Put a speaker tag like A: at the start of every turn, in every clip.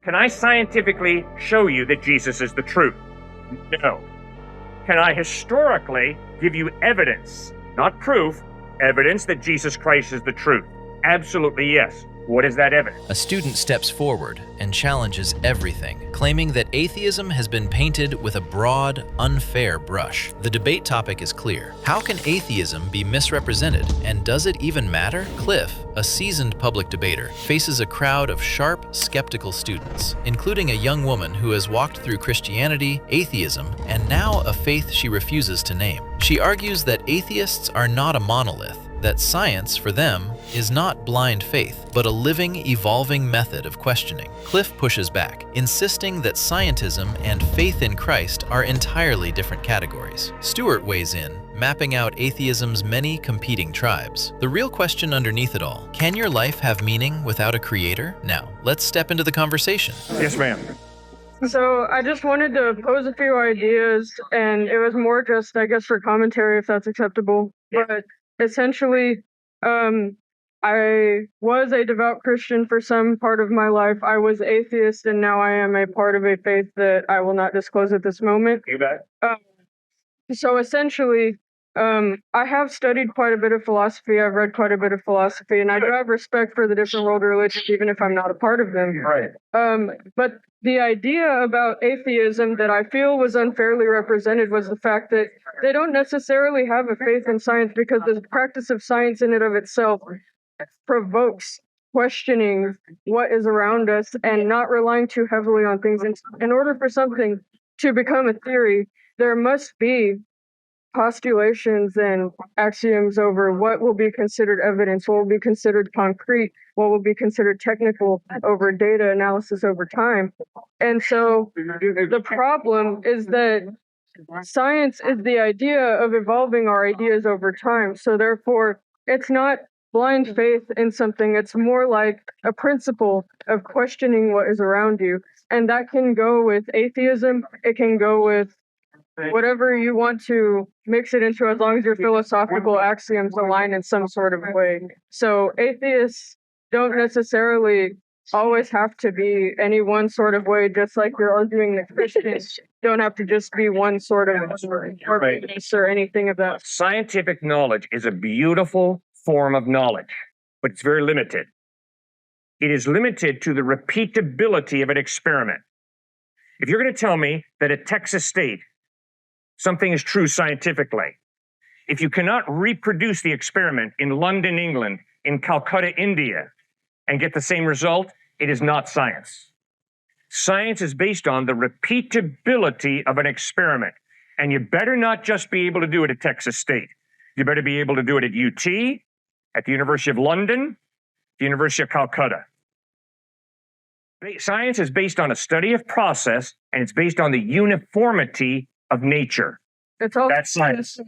A: Can I scientifically show you that Jesus is the truth? No. Can I historically give you evidence, not proof, evidence that Jesus Christ is the truth? Absolutely yes. What is that evidence?
B: A student steps forward and challenges everything, claiming that atheism has been painted with a broad, unfair brush. The debate topic is clear. How can atheism be misrepresented, and does it even matter? Cliffe, a seasoned public debater, faces a crowd of sharp, skeptical students, including a young woman who has walked through Christianity, atheism, and now a faith she refuses to name. She argues that atheists are not a monolith, that science, for them, is not blind faith, but a living, evolving method of questioning. Cliffe pushes back, insisting that scientism and faith in Christ are entirely different categories. Stewart weighs in, mapping out atheism's many competing tribes. The real question underneath it all, can your life have meaning without a creator? Now, let's step into the conversation.
A: Yes, ma'am.
C: So I just wanted to pose a few ideas, and it was more just, I guess, for commentary, if that's acceptable. But essentially, I was a devout Christian for some part of my life. I was atheist, and now I am a part of a faith that I will not disclose at this moment.
A: You bet.
C: So essentially, I have studied quite a bit of philosophy. I've read quite a bit of philosophy, and I do have respect for the different world religions, even if I'm not a part of them.
A: Right.
C: But the idea about atheism that I feel was unfairly represented was the fact that they don't necessarily have a faith in science, because the practice of science in and of itself provokes questioning what is around us and not relying too heavily on things. In order for something to become a theory, there must be postulations and axioms over what will be considered evidence, what will be considered concrete, what will be considered technical over data analysis over time. And so the problem is that science is the idea of evolving our ideas over time. So therefore, it's not blind faith in something. It's more like a principle of questioning what is around you. And that can go with atheism. It can go with whatever you want to mix it into, as long as your philosophical axioms align in some sort of way. So atheists don't necessarily always have to be any one sort of way, just like you're arguing that Christians don't have to just be one sort of or anything of that.
A: Scientific knowledge is a beautiful form of knowledge, but it's very limited. It is limited to the repeatability of an experiment. If you're going to tell me that at Texas State, something is true scientifically, if you cannot reproduce the experiment in London, England, in Calcutta, India, and get the same result, it is not science. Science is based on the repeatability of an experiment. And you better not just be able to do it at Texas State. You better be able to do it at UT, at the University of London, the University of Calcutta. Science is based on a study of process, and it's based on the uniformity of nature.
C: It's also
A: That's science.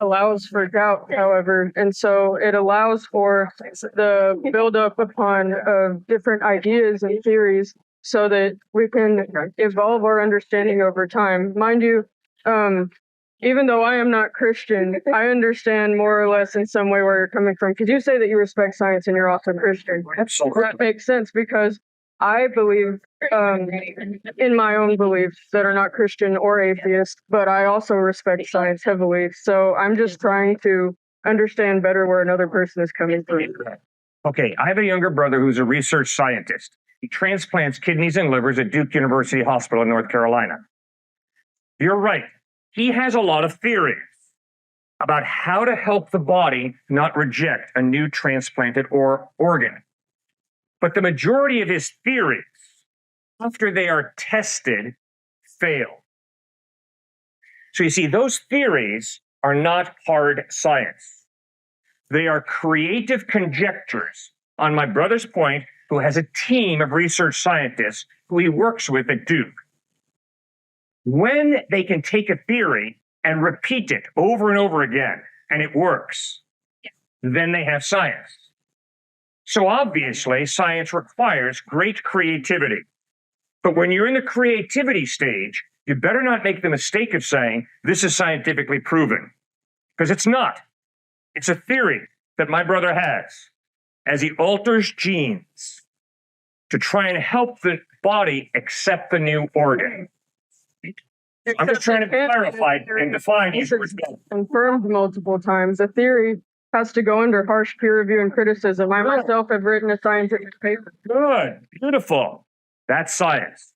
C: Allows for doubt, however, and so it allows for the build-up upon different ideas and theories so that we can evolve our understanding over time. Mind you, even though I am not Christian, I understand more or less in some way where you're coming from, because you say that you respect science and you're also Christian.
A: Absolutely.
C: That makes sense, because I believe in my own beliefs that are not Christian or atheist, but I also respect science heavily. So I'm just trying to understand better where another person is coming from.
A: Okay, I have a younger brother who's a research scientist. He transplants kidneys and livers at Duke University Hospital in North Carolina. You're right. He has a lot of theories about how to help the body not reject a new transplanted organ. But the majority of his theories, after they are tested, fail. So you see, those theories are not hard science. They are creative conjectures, on my brother's point, who has a team of research scientists who he works with at Duke. When they can take a theory and repeat it over and over again, and it works, then they have science. So obviously, science requires great creativity. But when you're in the creativity stage, you better not make the mistake of saying, this is scientifically proven. Because it's not. It's a theory that my brother has as he alters genes to try and help the body except the new organ. I'm just trying to clarify and define each word.
C: Confirmed multiple times. A theory has to go under harsh peer review and criticism. I myself have written a scientific paper.
A: Good, beautiful. That's science.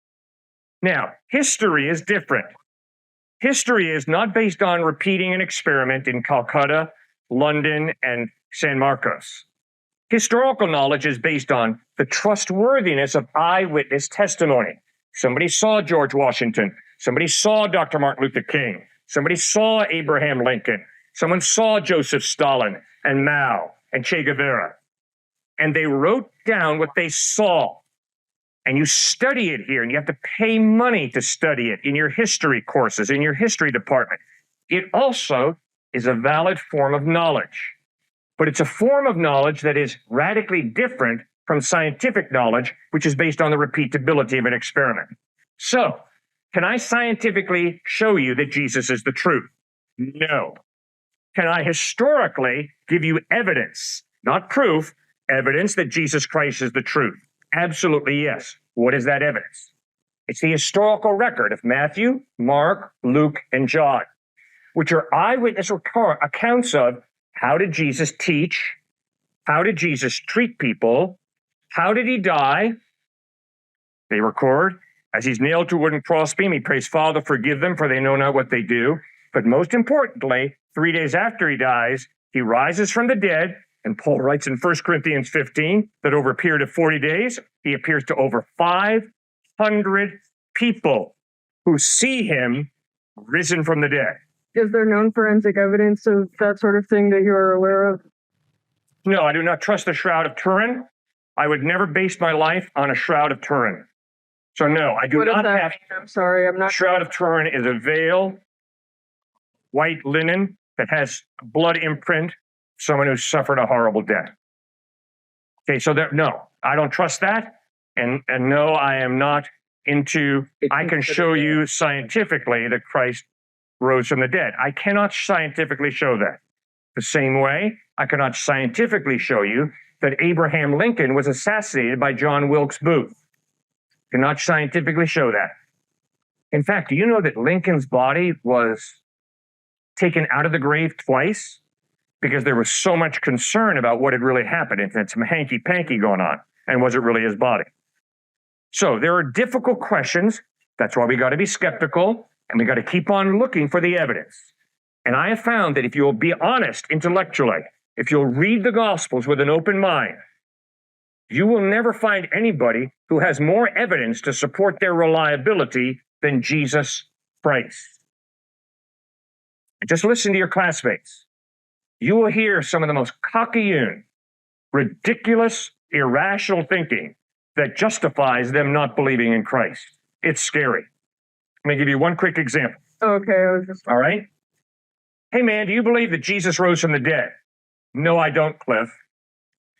A: Now, history is different. History is not based on repeating an experiment in Calcutta, London, and San Marcos. Historical knowledge is based on the trustworthiness of eyewitness testimony. Somebody saw George Washington. Somebody saw Dr. Martin Luther King. Somebody saw Abraham Lincoln. Someone saw Joseph Stalin and Mao and Che Guevara. And they wrote down what they saw. And you study it here, and you have to pay money to study it in your history courses, in your history department. It also is a valid form of knowledge. But it's a form of knowledge that is radically different from scientific knowledge, which is based on the repeatability of an experiment. So, can I scientifically show you that Jesus is the truth? No. Can I historically give you evidence, not proof, evidence that Jesus Christ is the truth? Absolutely yes. What is that evidence? It's the historical record of Matthew, Mark, Luke, and John, which are eyewitness accounts of how did Jesus teach, how did Jesus treat people, how did he die? They record, as he's nailed to a wooden crossbeam, he prays, Father, forgive them, for they know not what they do. But most importantly, 3 days after he dies, he rises from the dead. And Paul writes in 1 Corinthians 15 that over a period of 40 days, he appears to over 500 people who see him risen from the dead.
C: Is there known forensic evidence of that sort of thing that you are aware of?
A: No, I do not trust the Shroud of Turin. I would never base my life on a Shroud of Turin. So no, I do not have.
C: I'm sorry, I'm not.
A: Shroud of Turin is a veil, white linen that has blood imprint. Someone who suffered a horrible death. Okay, so no, I don't trust that. And no, I am not into, I can show you scientifically that Christ rose from the dead. I cannot scientifically show that. The same way, I cannot scientifically show you that Abraham Lincoln was assassinated by John Wilkes Booth. Cannot scientifically show that. In fact, do you know that Lincoln's body was taken out of the grave twice? Because there was so much concern about what had really happened and some hanky-panky going on. And was it really his body? So there are difficult questions. That's why we got to be skeptical, and we got to keep on looking for the evidence. And I have found that if you'll be honest intellectually, if you'll read the Gospels with an open mind, you will never find anybody who has more evidence to support their reliability than Jesus Christ. And just listen to your classmates. You will hear some of the most cocky-yoon, ridiculous, irrational thinking that justifies them not believing in Christ. It's scary. Let me give you one quick example.
C: Okay, I was just.
A: All right? Hey, man, do you believe that Jesus rose from the dead? No, I don't, Cliff.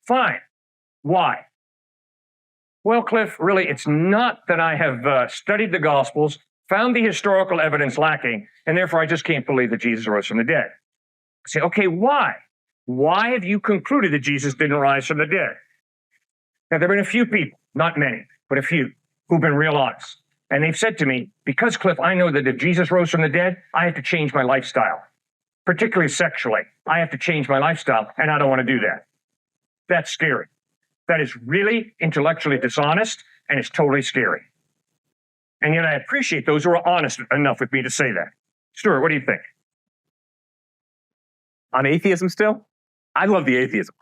A: Fine. Why? Well, Cliff, really, it's not that I have studied the Gospels, found the historical evidence lacking, and therefore I just can't believe that Jesus rose from the dead. Say, okay, why? Why have you concluded that Jesus didn't rise from the dead? Now, there have been a few people, not many, but a few, who've been real honest. And they've said to me, because, Cliff, I know that if Jesus rose from the dead, I have to change my lifestyle, particularly sexually. I have to change my lifestyle, and I don't want to do that. That's scary. That is really intellectually dishonest, and it's totally scary. And yet I appreciate those who are honest enough with me to say that. Stuart, what do you think?
D: On atheism still? I love the atheism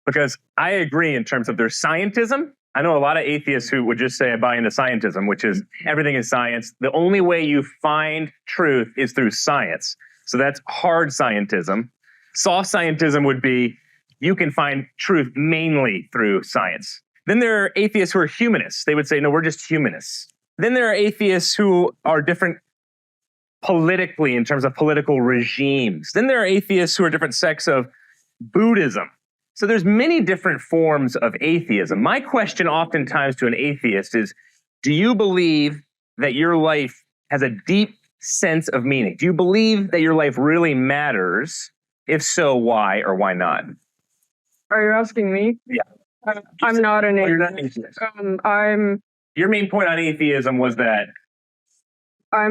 D: because I agree in terms of their scientism. I know a lot of atheists who would just say I buy into scientism, which is everything is science. The only way you find truth is through science. So that's hard scientism. Soft scientism would be you can find truth mainly through science. Then there are atheists who are humanists. They would say, no, we're just humanists. Then there are atheists who are different politically in terms of political regimes. Then there are atheists who are different sects of Buddhism. So there's many different forms of atheism. My question oftentimes to an atheist is, do you believe that your life has a deep sense of meaning? Do you believe that your life really matters? If so, why or why not?
C: Are you asking me?
D: Yeah.
C: I'm not an
A: Oh, you're
C: atheist.
A: not an atheist.
D: your main point on atheism was that
C: I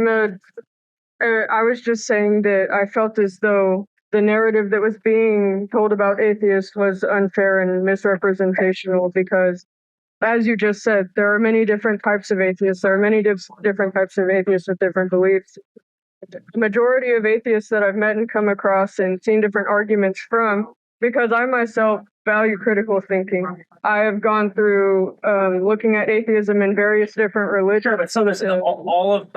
C: was just saying that I felt as though the narrative that was being told about atheists was unfair and misrepresentational because, as you just said, there are many different types of atheists. There are many different types of atheists with different beliefs. The majority of atheists that I've met and come across and seen different arguments from, because I myself value critical thinking, I have gone through looking at atheism in various different religions.
D: sure, but so there's all of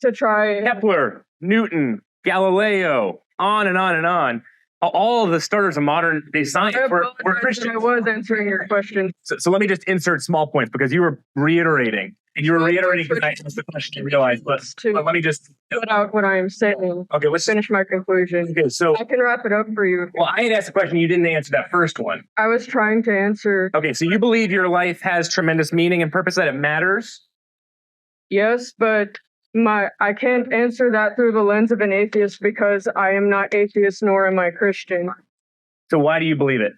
C: to try.
D: Kepler, Newton, Galileo, on and on and on. All of the starters of modern day science were Christians.
C: I was answering your question.
D: So let me just insert small points because you were reiterating. And you were reiterating because I asked the question, you realized. But let me just
C: put out what I am saying.
D: Okay, let's
C: finish my conclusion.
D: Okay, so
C: I can wrap it up for you.
D: Well, I had asked a question. You didn't answer that first one.
C: I was trying to answer.
D: Okay, so you believe your life has tremendous meaning and purpose, that it matters?
C: Yes, but I can't answer that through the lens of an atheist because I am not atheist nor am I Christian.
D: So why do you believe it?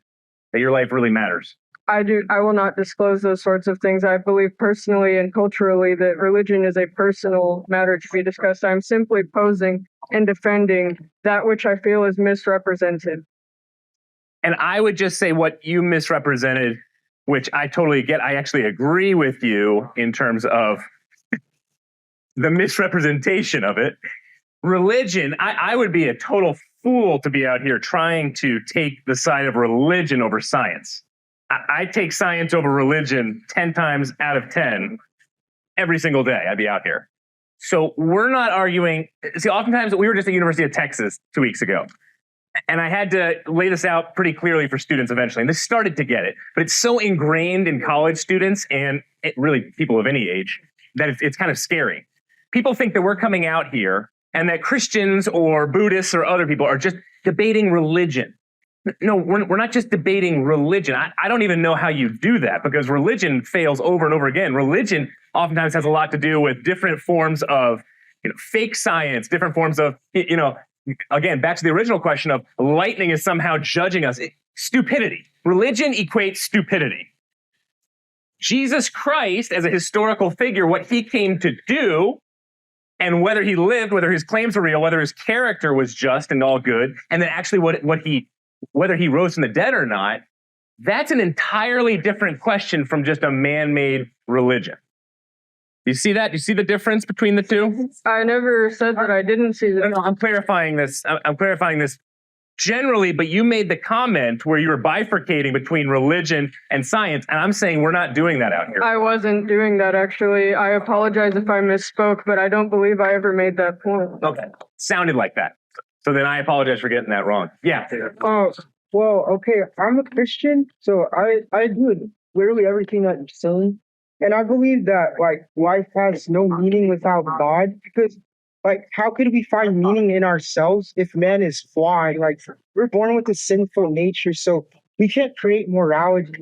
D: That your life really matters?
C: I will not disclose those sorts of things. I believe personally and culturally that religion is a personal matter to be discussed. I'm simply posing and defending that which I feel is misrepresented.
D: And I would just say what you misrepresented, which I totally get. I actually agree with you in terms of the misrepresentation of it. Religion, I would be a total fool to be out here trying to take the side of religion over science. I take science over religion 10 times out of 10 every single day. I'd be out here. So we're not arguing. See, oftentimes we were just at the University of Texas 2 weeks ago. And I had to lay this out pretty clearly for students eventually. And they started to get it. But it's so ingrained in college students and really people of any age that it's kind of scary. People think that we're coming out here and that Christians or Buddhists or other people are just debating religion. No, we're not just debating religion. I don't even know how you do that because religion fails over and over again. Religion oftentimes has a lot to do with different forms of fake science, different forms of, again, back to the original question of lightning is somehow judging us. Stupidity. Religion equates stupidity. Jesus Christ, as a historical figure, what he came to do, and whether he lived, whether his claims were real, whether his character was just and all good, and then actually whether he rose from the dead or not, that's an entirely different question from just a man-made religion. You see that? You see the difference between the two?
C: I never said that I didn't see that.
D: No, I'm clarifying this. I'm clarifying this generally, but you made the comment where you were bifurcating between religion and science, and I'm saying we're not doing that out here.
C: I wasn't doing that, actually. I apologize if I misspoke, but I don't believe I ever made that point.
D: Okay. Sounded like that. So then I apologize for getting that wrong. Yeah.
E: Oh, well, okay. I'm a Christian, so I do literally everything that you're saying. And I believe that, life has no meaning without God, because, how could we find meaning in ourselves if man is flawed? We're born with a sinful nature, so we can't create morality.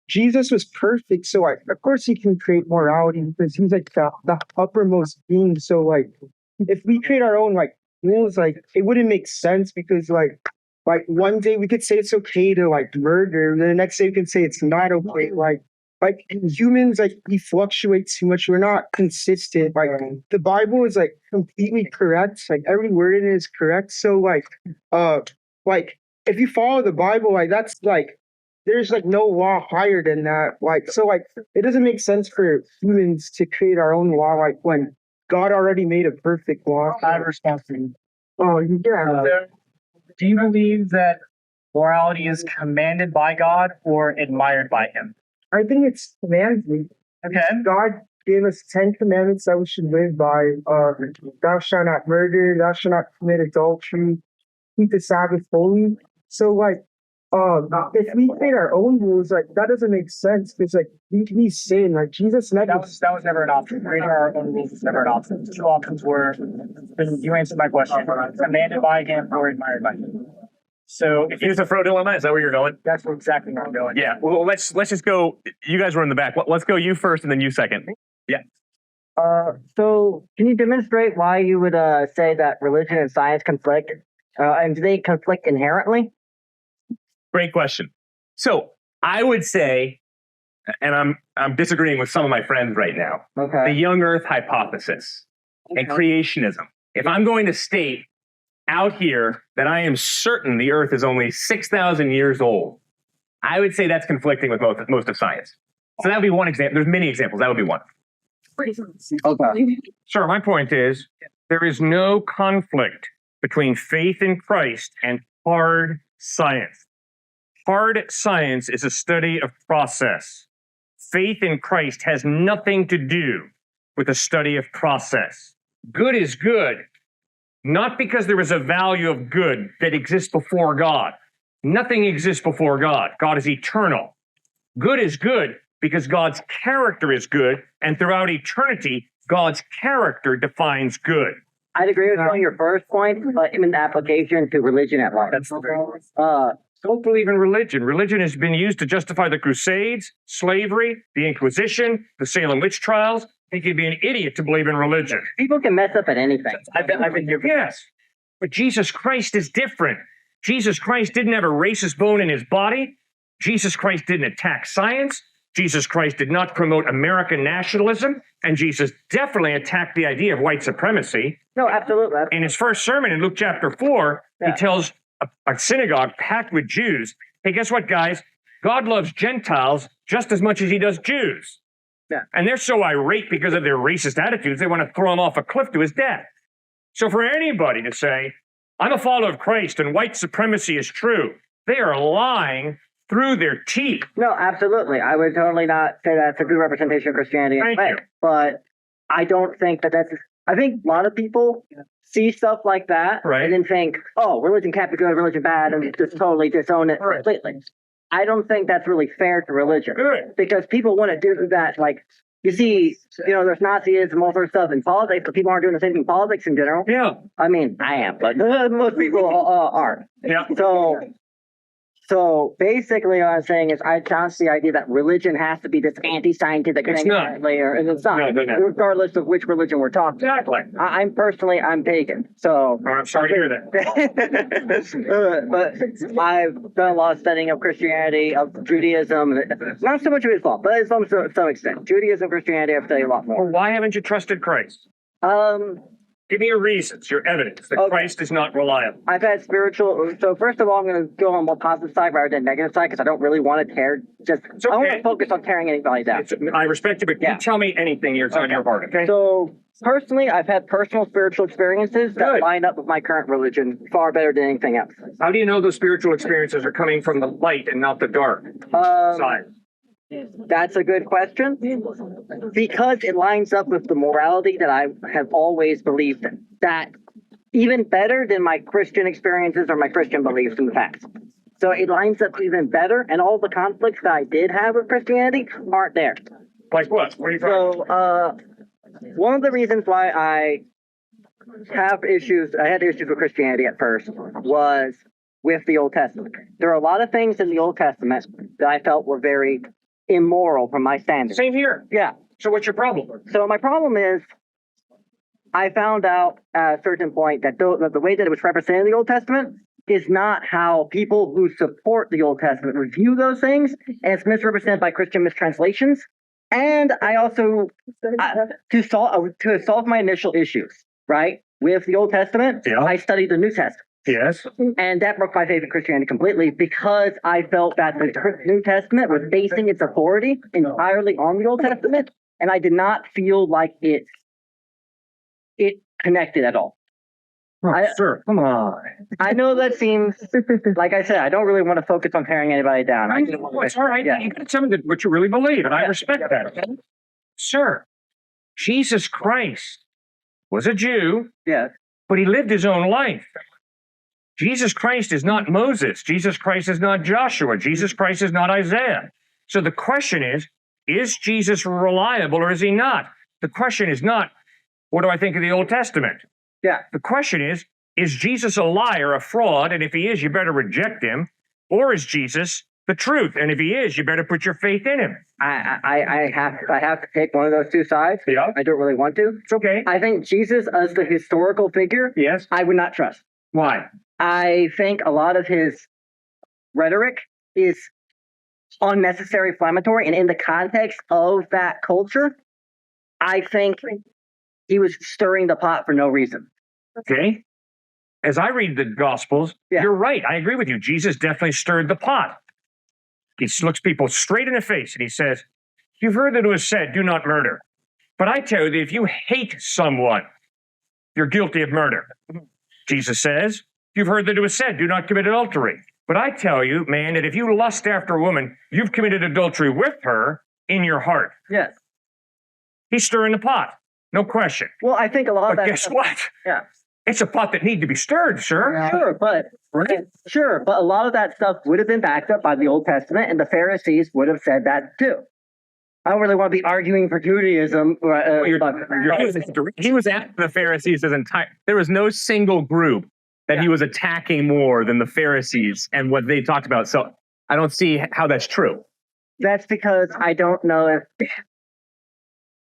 E: Jesus was perfect, so, of course he can create morality because he's, the uppermost being. So, if we create our own, rules, it wouldn't make sense because one day we could say it's okay to murder, and then the next day we can say it's not okay. Humans, we fluctuate too much. We're not consistent. The Bible is completely correct. Every word in it is correct. So if you follow the Bible, that's there's no law higher than that. It doesn't make sense for humans to create our own law when God already made a perfect law.
F: I have a response to you.
E: Oh, yeah.
F: Do you believe that morality is commanded by God or admired by him?
E: I think it's commanded.
F: Okay.
E: God gave us 10 commandments that we should live by. Thou shalt not murder, thou shalt not commit adultery, keep the Sabbath holy. So if we create our own rules, that doesn't make sense because we sin. Jesus never.
F: That was never an option. Creating our own rules was never an option. The two options were, you answered my question, commanded by him or admired by him. So if
D: It's a Fro dilemma. Is that where you're going?
F: that's exactly where I'm going.
D: Yeah. Well, let's just go. You guys were in the back. Let's go you first and then you second. Yeah.
G: So can you demonstrate why you would say that religion and science conflict? And do they conflict inherently?
D: Great question. So I would say and I'm disagreeing with some of my friends right now. The
G: Okay.
D: young Earth hypothesis and creationism. If I'm going to state out here that I am certain the Earth is only 6,000 years old, I would say that's conflicting with most of science. So that would be one example. There's many examples. That would be one.
G: Okay.
A: Sir, my point is there is no conflict between faith in Christ and hard science. Hard science is a study of process. Faith in Christ has nothing to do with a study of process. Good is good, not because there is a value of good that exists before God. Nothing exists before God. God is eternal. Good is good because God's character is good, and throughout eternity, God's character defines good.
G: I'd agree with you on your first point, but in the application to religion at large.
A: Don't believe in religion. Religion has been used to justify the Crusades, slavery, the Inquisition, the Salem witch trials. I think you'd be an idiot to believe in religion.
G: People can mess up at anything.
F: I've been here.
A: Yes, but Jesus Christ is different. Jesus Christ didn't have a racist bone in his body. Jesus Christ didn't attack science. Jesus Christ did not promote American nationalism. And Jesus definitely attacked the idea of white supremacy.
G: No, absolutely.
A: In his first sermon in Luke chapter 4,
G: Yeah.
A: he tells a synagogue packed with Jews, hey, guess what, guys? God loves Gentiles just as much as he does Jews.
G: Yeah.
A: And they're so irate because of their racist attitudes, they want to throw him off a cliff to his death. So for anybody to say, I'm a follower of Christ and white supremacy is true, they are lying through their teeth.
G: No, absolutely. I would totally not say that's a good representation of Christianity
A: Thank
G: anyway.
A: you.
G: But I don't think that's. I think a lot of people see stuff like that
A: Right.
G: and then think, "Oh, religion can't be good, religion bad," and just totally disown it
A: Right.
G: completely. I don't think that's really fair to religion
A: Good.
G: because people want to do that. Like you see, there's Nazism, all sorts of stuff in politics, but people aren't doing the same thing in politics in general.
A: Yeah.
G: I mean, I am, but most people aren't.
A: Yeah.
G: So basically, what I'm saying is, I challenge the idea that religion has to be this anti-scientific
A: It's
G: thing,
A: not.
G: and it's not,
A: No.
G: regardless of which religion we're talking.
A: Exactly.
G: I'm pagan, so.
A: Oh, I'm sorry to hear that.
G: But I've done a lot of studying of Christianity, of Judaism, not so much of Islam, but Islam to some extent. Judaism, Christianity, I've studied a lot
A: Well,
G: more.
A: why haven't you trusted Christ? Give me your reasons, your evidence that
G: Okay.
A: Christ is not reliable.
G: I've had spiritual. So first of all, I'm going to go on the positive side rather than negative side because I don't really want to tear.
A: It's
G: I want
A: okay.
G: to focus on tearing anybody down.
A: I respect you, but
G: Yeah.
A: you tell me anything that's on your heart, okay?
G: So personally, I've had personal spiritual experiences that
A: Good.
G: line up with my current religion far better than anything else.
A: How do you know those spiritual experiences are coming from the light and not the dark side?
G: That's a good question because it lines up with the morality that I have always believed in. That even better than my Christian experiences or my Christian beliefs in the past. So it lines up even better, and all the conflicts that I did have with Christianity aren't there.
A: Like what? What are you talking about?
G: So, one of the reasons why I had issues with Christianity at first was with the Old Testament. There are a lot of things in the Old Testament that I felt were very immoral from my standards.
A: Same here.
G: Yeah.
A: So what's your problem?
G: So my problem is, I found out at a certain point that the way that it was represented in the Old Testament is not how people who support the Old Testament review those things, and it's misrepresented by Christian mistranslations. And I also, to solve my initial issues, right, with the Old Testament,
A: Yeah.
G: I studied the New Testament.
A: Yes.
G: And that broke my faith in Christianity completely because I felt that the New Testament was basing its authority entirely on the Old Testament, and I did not feel like it connected at all.
A: Sir, come on.
G: I know that seems, like I said, I don't really want to focus on tearing anybody down.
A: It's all right.
G: Yeah.
A: You got to tell me what you really believe, and I
G: Yeah.
A: respect that. Okay? Sir, Jesus Christ was a Jew,
G: Yeah.
A: but he lived his own life. Jesus Christ is not Moses. Jesus Christ is not Joshua. Jesus Christ is not Isaiah. So the question is Jesus reliable or is he not? The question is not, what do I think of the Old Testament?
G: Yeah.
A: The question is Jesus a liar, a fraud? And if he is, you better reject him. Or is Jesus the truth? And if he is, you better put your faith in him.
G: I have to pick one of those two sides.
A: Yeah.
G: I don't really want to.
A: It's okay.
G: I think Jesus as the historical figure,
A: Yes.
G: I would not trust.
A: Why?
G: I think a lot of his rhetoric is unnecessary inflammatory. And in the context of that culture, I think he was stirring the pot for no reason.
A: Okay. As I read the Gospels,
G: Yeah.
A: you're right. I agree with you. Jesus definitely stirred the pot. He looks people straight in the face and he says, "You've heard that it was said, do not murder. But I tell you that if you hate someone, you're guilty of murder." Jesus says, "You've heard that it was said, do not commit adultery. But I tell you, man, that if you lust after a woman, you've committed adultery with her in your heart."
G: Yes.
A: He's stirring the pot. No question.
G: Well, I think a lot of
A: But
G: that.
A: guess what?
G: Yeah.
A: It's a pot that needs to be stirred, sir.
G: Sure, but a lot of that stuff would have been backed up by the Old Testament, and the Pharisees would have said that too. I don't really want to be arguing for Judaism.
D: He was at the Pharisees as entire. There was no single group that he was attacking more than the Pharisees and what they talked about. So I don't see how that's true.
G: That's because I don't know if.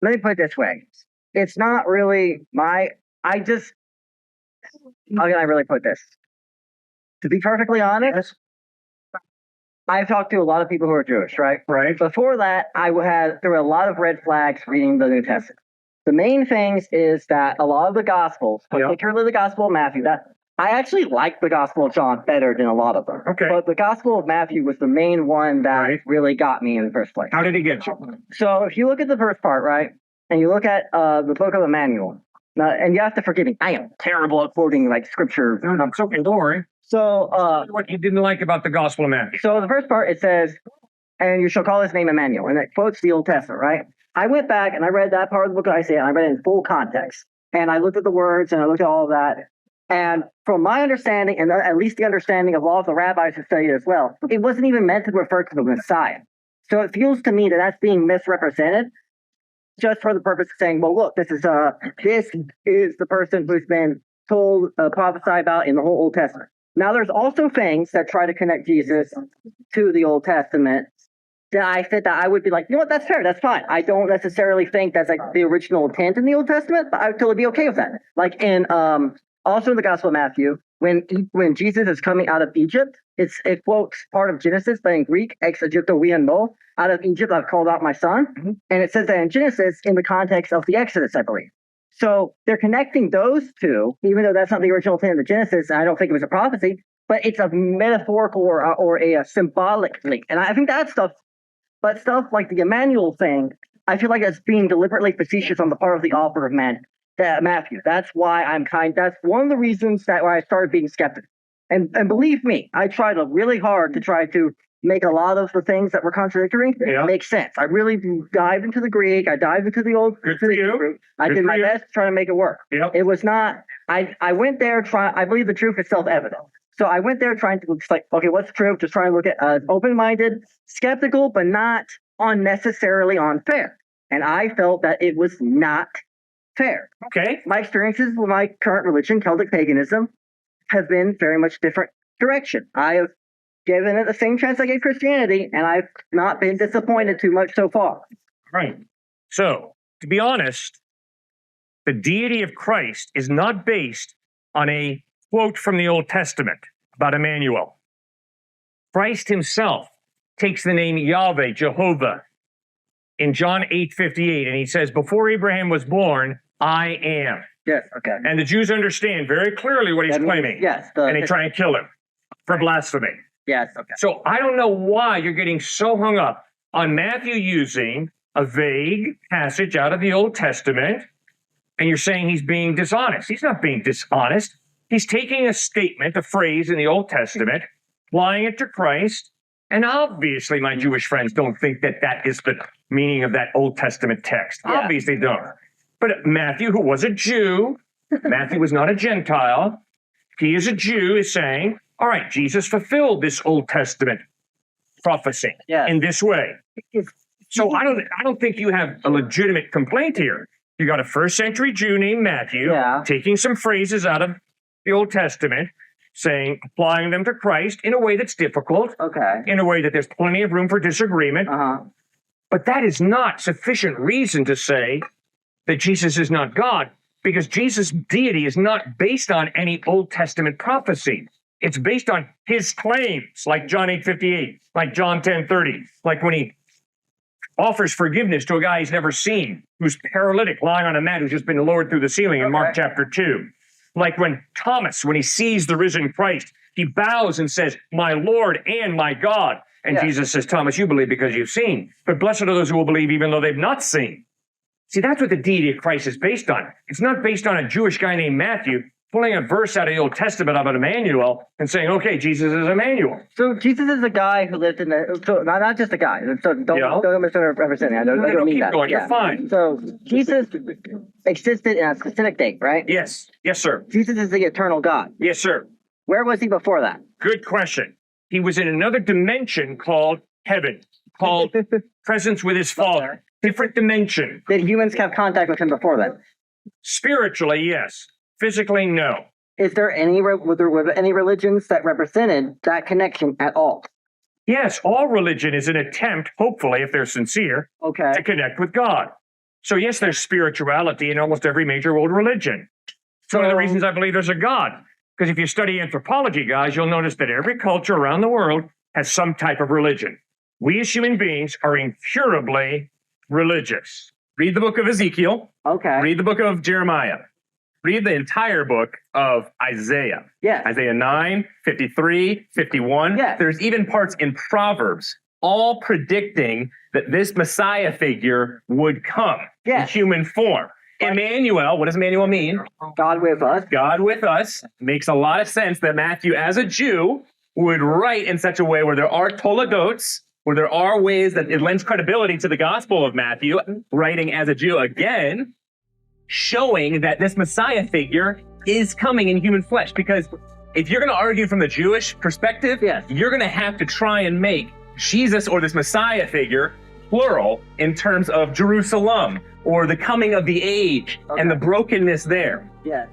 G: Let me put it this way: it's not really my. How can I really put this? To be perfectly honest, I've talked to a lot of people who are Jewish, right?
A: Right.
G: Before that, there were a lot of red flags reading the New Testament. The main things is that a lot of the Gospels, particularly the Gospel of Matthew, that I actually like the Gospel of John better than a lot of them.
A: Okay.
G: But the Gospel of Matthew was the main one that
A: Right.
G: really got me in the first place.
A: How did he get you?
G: So if you look at the first part, right, and you look at the book of Emmanuel, now, and you have to forgive me, I am terrible at quoting like scripture.
A: No, it's okay. Don't worry.
G: So,
A: What you didn't like about the Gospel of Matthew?
G: so the first part, it says, "And you shall call his name Emmanuel," and it quotes the Old Testament, right? I went back and I read that part of the book of Isaiah, and I read it in full context. And I looked at the words and I looked at all of that. And from my understanding, and at least the understanding of all of the rabbis who studied it as well, it wasn't even meant to refer to the Messiah. So it feels to me that that's being misrepresented just for the purpose of saying, well, look, this is the person who's been told, prophesied about in the whole Old Testament. Now, there's also things that try to connect Jesus to the Old Testament that I would be like, you know what, that's fair, that's fine. I don't necessarily think that's like the original intent in the Old Testament, but I would totally be okay with that. Like in also in the Gospel of Matthew, when Jesus is coming out of Egypt, it quotes part of Genesis, but in Greek, ex Egypto viendo, out of Egypt I've called out my son.
A: Mm-hmm.
G: And it says that in Genesis in the context of the Exodus, I believe. So they're connecting those two, even though that's not the original intent of the Genesis, and I don't think it was a prophecy, but it's a metaphorical or a symbolic link. And I think that stuff like the Emmanuel thing, I feel like that's being deliberately facetious on the part of the author of Matthew. That's why that's one of the reasons why I started being skeptical. And believe me, I tried really hard to try to make a lot of the things that were contradictory make sense. I really dived into the Greek. I dived into the old.
A: Good for you.
G: Hebrew. I
A: Good
G: did
A: for
G: my
A: you.
G: best to try to make it work.
A: Yep.
G: It was not. I went there I believe the truth is self-evident. So I went there trying to look like, okay, what's true? Just trying to look at open-minded, skeptical, but not unnecessarily unfair. And I felt that it was not fair.
A: Okay.
G: My experiences with my current religion, Celtic paganism, have been very much different direction. I have given it the same chance I gave Christianity, and I've not been disappointed too much so far.
A: Right. So, to be honest, the deity of Christ is not based on a quote from the Old Testament about Emmanuel. Christ himself takes the name Yahweh, Jehovah, in John 8:58, and he says, "Before Abraham was born, I am."
G: Yes, okay.
A: And the Jews understand very clearly what he's
G: That means-
A: claiming.
G: yes,
A: and they try and kill him for blasphemy.
G: Yes, okay.
A: So I don't know why you're getting so hung up on Matthew using a vague passage out of the Old Testament, and you're saying he's being dishonest. He's not being dishonest. He's taking a statement, a phrase in the Old Testament, applying it to Christ, and obviously my Jewish friends don't think that that is the meaning of that Old Testament text.
G: Yeah.
A: Obviously don't. But Matthew, who was a Jew, Matthew was not a Gentile, he is a Jew, is saying, all right, Jesus fulfilled this Old Testament prophecy in this way. So I don't think you have a legitimate complaint here. You got a first century Jew named Matthew taking some phrases out of the Old Testament, saying, applying them to Christ in a way that's difficult, in a way that there's plenty of room for disagreement. But that is not sufficient reason to say that Jesus is not God, because Jesus' deity is not based on any Old Testament prophecy. It's based on his claims, like John 8:58, like John 10:30, like when he offers forgiveness to a guy he's never seen, who's paralytic, lying on a mat who's just been lowered through the ceiling in Mark chapter 2. Like when Thomas, when he sees the risen Christ, he bows and says, "My Lord and my God." And Jesus says, "Thomas, you believe because you've seen. But blessed are those who will believe even though they've not seen." See, that's what the deity of Christ is based on. It's not based on a Jewish guy named Matthew pulling a verse out of the Old Testament about Emmanuel and saying, okay, Jesus is Emmanuel.
G: So Jesus is a guy who lived in the, so not just a guy. So don't misrepresent me. I don't mean
A: keep
G: that.
A: going. You're fine.
G: So Jesus existed in a specific date, right?
A: Yes. Yes, sir.
G: Jesus is the eternal God.
A: Yes, sir.
G: Where was he before that?
A: Good question. He was in another dimension called heaven, called presence with his Father. Different dimension.
G: Did humans have contact with him before that?
A: Spiritually, yes. Physically, no.
G: Is there any were there any religions that represented that connection at all?
A: Yes, all religion is an attempt, hopefully, if they're sincere,
G: Okay.
A: to connect with God. So yes, there's spirituality in almost every major world religion. It's one of the reasons I believe there's a God. Because if you study anthropology, guys, you'll notice that every culture around the world has some type of religion. We as human beings are incurably religious.
D: Read the book of Ezekiel.
G: Okay.
D: Read the book of Jeremiah. Read the entire book of Isaiah.
G: Yes.
D: Isaiah 9, 53, 51.
G: Yes.
D: There's even parts in Proverbs all predicting that this Messiah figure would come in
G: Yes.
D: human form. Emmanuel, what does Emmanuel mean?
G: God with us.
D: God with us. Makes a lot of sense that Matthew, as a Jew, would write in such a way where there are toledotes, where there are ways that it lends credibility to the Gospel of Matthew, writing as a Jew again, showing that this Messiah figure is coming in human flesh. Because if you're going to argue from the Jewish perspective,
G: Yes.
D: you're going to have to try and make Jesus or this Messiah figure plural in terms of Jerusalem or the coming of the age and the brokenness there.
G: Yes.